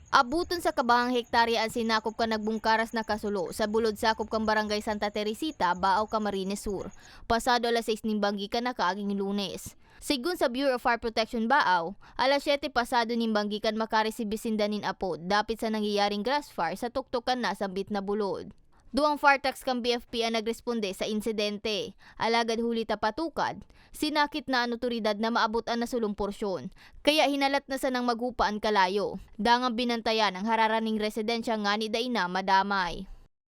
Abuton sa kabahang hektarya ang sinakop ka nagbungkaras na kasulo sa bulod sakop kang barangay Santa Teresita, Baaw, Camarines Sur. Pasado alas 6 nimbanggi ka na kaaging Lunes. Sigun sa Bureau of Fire Protection Baaw, alas 7 pasado nimbanggi kan makaresibis sindanin apod dapit sa nangyayaring grass fire sa tuktukan na sambit na bulod. Duang Fartax kang BFP ang nagresponde sa insidente. Alagad huli tapatukad, sinakit na ang otoridad na maabot ang nasulong porsyon. Kaya hinalat na sa nang maghupaan kalayo. Dangang binantayan ang hararaning residensya nga ni Daina madamay.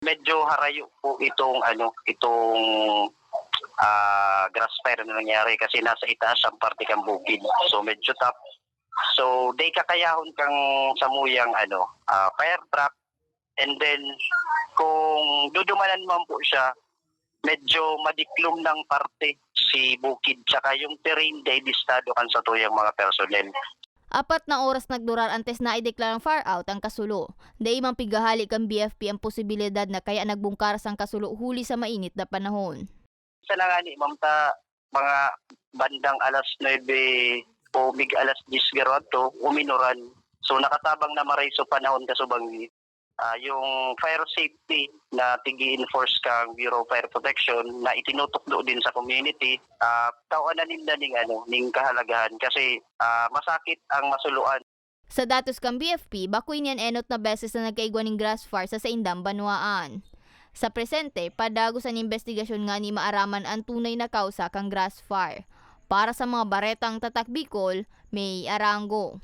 Medyo harayo po itong grass fire na nangyari kasi nasa itaas ang parte kang bukid. So medyo top. So day kakayahon kang samuyang fire truck. And then, kung dudumanan man po siya, medyo madiklom ng parte si bukid. Tsaka yung terrain, day distado kan sa tuyang mga personnel. 4 na oras nagdurar antes na ideklarang fire out ang kasulo. Day mang pigahali kang BFP ang posibilidad na kaya nagbungkaras ang kasulo huli sa mainit na panahon. Isa na nga ni, ma'am, mga bandang alas 9 o mig alas 10 garoto, uminuran. So nakatabang na maray so panahon kasubang yung fire safety na tigi-enforce kang Bureau of Fire Protection na itinutukdo din sa community, tawan na nila ning kahalagahan kasi masakit ang masuluan. Sa datos kang BFP, bakuy niyan enot na beses na nagkaigwan ng grass fire sa Saindam, Banwaan. Sa presente, padagos ang investigasyon nga ni maaraman ang tunay na kausa kang grass fire. Para sa mga baretang tatak Bicol, May Arango.